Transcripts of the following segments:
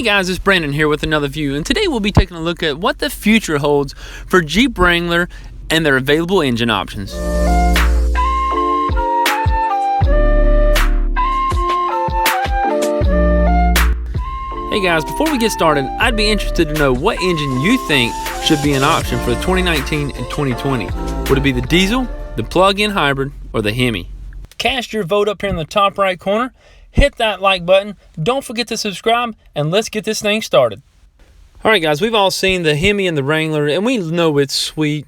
Hey guys, it's Brandon here with another view, and today we'll be taking a look at what the future holds for Jeep Wrangler and their available engine options. Hey guys, before we get started, I'd be interested to know what engine you think should be an option for the 2019 and 2020. Would it be the diesel, the plug-in hybrid, or the Hemi? Cast your vote up here in the top right corner. Hit that like button. Don't forget to subscribe, and let's get this thing started. Alright guys, we've all seen the Hemi and the Wrangler, and we know it's sweet.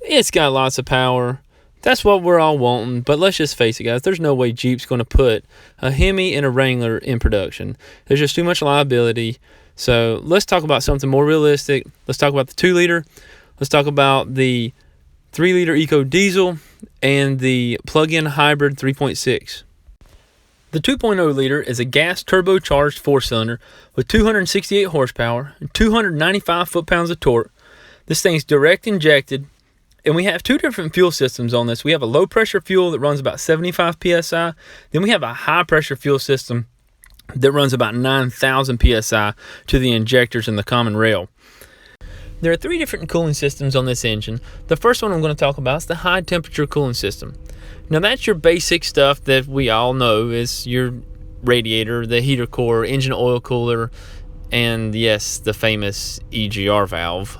It's got lots of power. That's what we're all wanting, but let's just face it guys, there's no way Jeep's going to put a Hemi and a Wrangler in production. There's just too much liability. So let's talk about something more realistic. Let's talk about the 2-liter. Let's talk about the 3-liter EcoDiesel and the plug-in hybrid 3.6. The 2.0 liter is a gas turbocharged 4-cylinder with 268 horsepower and 295 foot-pounds of torque. This thing's direct injected, and we have two different fuel systems on this. We have a low pressure fuel that runs about 75 psi. Then we have a high pressure fuel system that runs about 9,000 psi to the injectors in the common rail. There are three different cooling systems on this engine. The first one I'm going to talk about is the high temperature cooling system. Now that's your basic stuff that we all know is your radiator, the heater core, engine oil cooler, and yes, the famous EGR valve.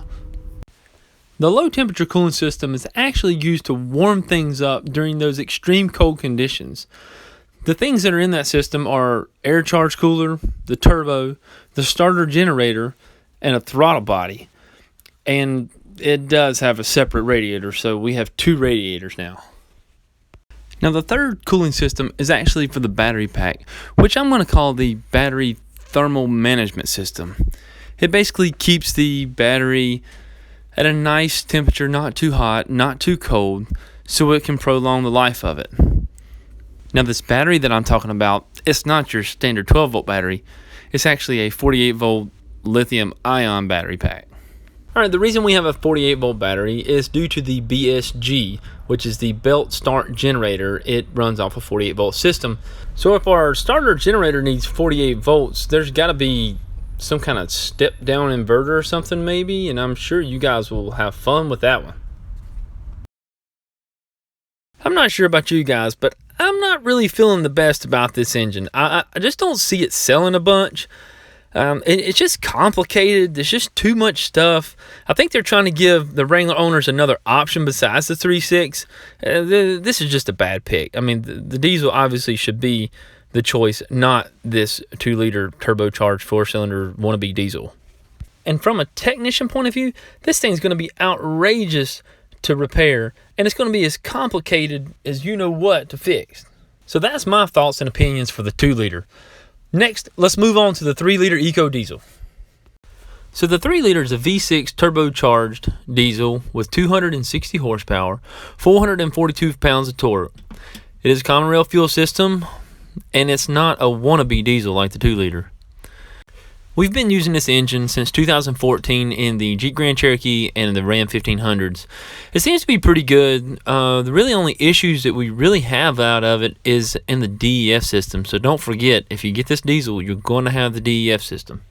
The low temperature cooling system is actually used to warm things up during those extreme cold conditions. The things that are in that system are air charge cooler, the turbo, the starter generator, and a throttle body. And it does have a separate radiator, so we have two radiators now. Now the third cooling system is actually for the battery pack, which I'm going to call the battery thermal management system. It basically keeps the battery at a nice temperature, not too hot, not too cold, so it can prolong the life of it. Now this battery that I'm talking about, it's not your standard 12-volt battery. It's actually a 48-volt lithium-ion battery pack. Alright, the reason we have a 48-volt battery is due to the BSG, which is the belt start generator. It runs off a 48-volt system. So if our starter generator needs 48 volts, there's got to be some kind of step-down inverter or something maybe, and I'm sure you guys will have fun with that one. I'm not sure about you guys, but I'm not really feeling the best about this engine. I just don't see it selling a bunch. It's just complicated. There's just too much stuff. I think they're trying to give the Wrangler owners another option besides the 3.6. This is just a bad pick. I mean, the diesel obviously should be the choice, not this 2-liter turbocharged 4-cylinder wannabe diesel. And from a technician point of view, this thing's going to be outrageous to repair, and it's going to be as complicated as you know what to fix. So that's my thoughts and opinions for the 2-liter. Next, let's move on to the 3-liter EcoDiesel. So the 3-liter is a V6 turbocharged diesel with 260 horsepower, 442 pounds of torque. It is a common rail fuel system, and it's not a wannabe diesel like the 2-liter. We've been using this engine since 2014 in the Jeep Grand Cherokee and the Ram 1500s. It seems to be pretty good. The really only issues that we really have out of it is in the DEF system. So don't forget, if you get this diesel, you're going to have the DEF system.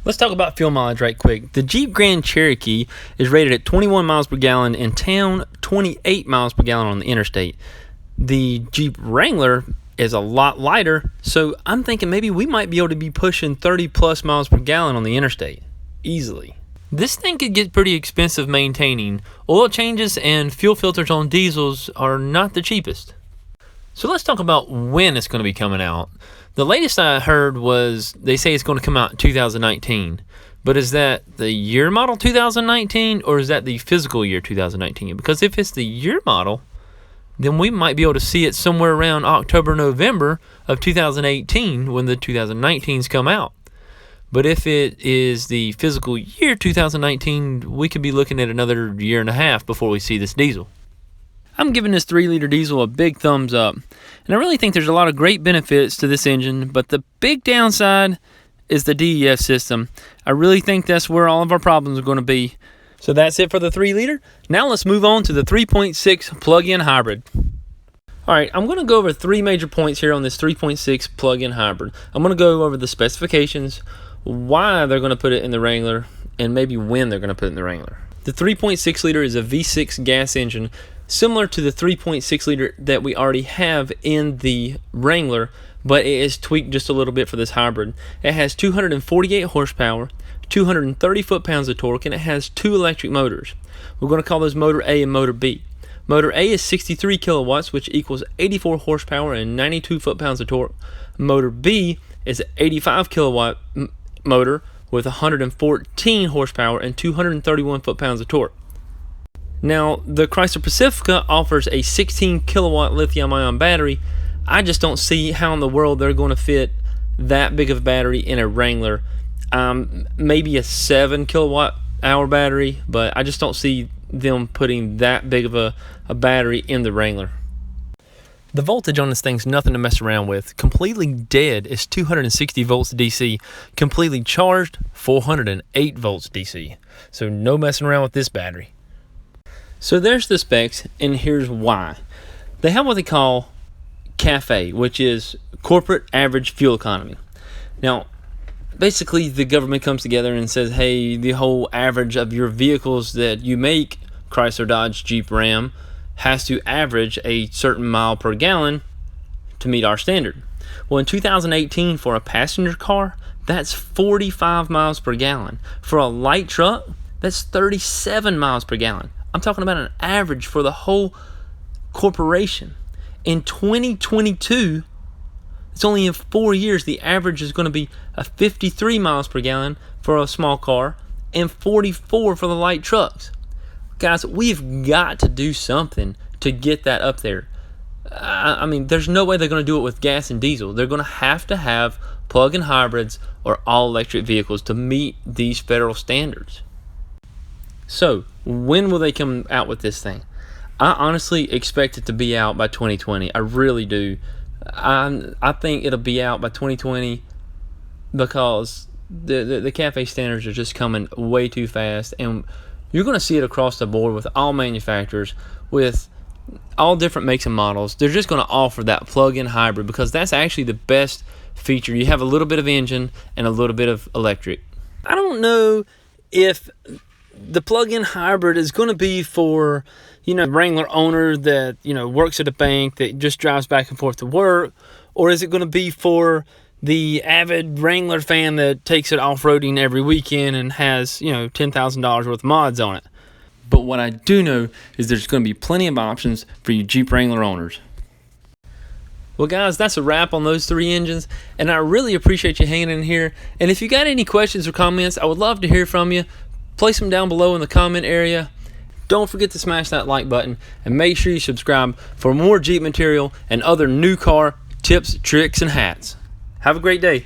Let's talk about fuel mileage right quick. The Jeep Grand Cherokee is rated at 21 miles per gallon in town, 28 miles per gallon on the interstate. The Jeep Wrangler is a lot lighter, so I'm thinking maybe we might be able to be pushing 30 plus miles per gallon on the interstate easily. This thing could get pretty expensive maintaining. Oil changes and fuel filters on diesels are not the cheapest. So let's talk about when it's going to be coming out. The latest I heard was they say it's going to come out in 2019. But is that the year model 2019 or is that the physical year 2019? Because if it's the year model, then we might be able to see it somewhere around October, November of 2018 when the 2019s come out. But if it is the physical year 2019, we could be looking at another year and a half before we see this diesel. I'm giving this 3-liter diesel a big thumbs up. And I really think there's a lot of great benefits to this engine, but the big downside is the DEF system. I really think that's where all of our problems are going to be. So that's it for the 3-liter. Now let's move on to the 3.6 plug-in hybrid. Alright, I'm going to go over three major points here on this 3.6 plug-in hybrid. I'm going to go over the specifications, why they're going to put it in the Wrangler, and maybe when they're going to put it in the Wrangler. The 3.6 liter is a V6 gas engine, similar to the 3.6 liter that we already have in the Wrangler, but it is tweaked just a little bit for this hybrid. It has 248 horsepower, 230 foot-pounds of torque, and it has 2 electric motors. We're going to call those Motor A and Motor B. Motor A is 63 kilowatts, which equals 84 horsepower and 92 foot-pounds of torque. Motor B is an 85 kilowatt motor with 114 horsepower and 231 foot-pounds of torque. Now, the Chrysler Pacifica offers a 16 kilowatt lithium-ion battery. I just don't see how in the world they're going to fit that big of a battery in a Wrangler. Maybe a 7 kilowatt hour battery, but I just don't see them putting that big of a battery in the Wrangler. The voltage on this thing's nothing to mess around with. Completely dead is 260 volts DC. Completely charged, 408 volts DC. So no messing around with this battery. So there's the specs, and here's why. They have what they call CAFE, which is Corporate Average Fuel Economy. Now, basically the government comes together and says, hey, the whole average of your vehicles that you make, Chrysler, Dodge, Jeep, Ram, has to average a certain mile per gallon to meet our standard. Well, in 2018, for a passenger car, that's 45 miles per gallon. For a light truck, that's 37 miles per gallon. I'm talking about an average for the whole corporation. In 2022, it's only in 4 years, the average is going to be a 53 miles per gallon for a small car and 44 for the light trucks. Guys, we've got to do something to get that up there. I mean, there's no way they're going to do it with gas and diesel. They're going to have plug-in hybrids or all-electric vehicles to meet these federal standards. So, when will they come out with this thing? I honestly expect it to be out by 2020. I really do. I think it'll be out by 2020 because the CAFE standards are just coming way too fast, and you're going to see it across the board with all manufacturers, with all different makes and models. They're just going to offer that plug-in hybrid because that's actually the best feature. You have a little bit of engine and a little bit of electric. I don't know if the plug-in hybrid is going to be for, Wrangler owner that, works at a bank that just drives back and forth to work, or is it going to be for the avid Wrangler fan that takes it off-roading every weekend and has, $10,000 worth of mods on it? But what I do know is there's going to be plenty of options for you Jeep Wrangler owners. Well, guys, that's a wrap on those 3 engines, and I really appreciate you hanging in here. And if you got any questions or comments, I would love to hear from you. Place them down below in the comment area. Don't forget to smash that like button, and make sure you subscribe for more Jeep material and other new car tips, tricks, and hats. Have a great day.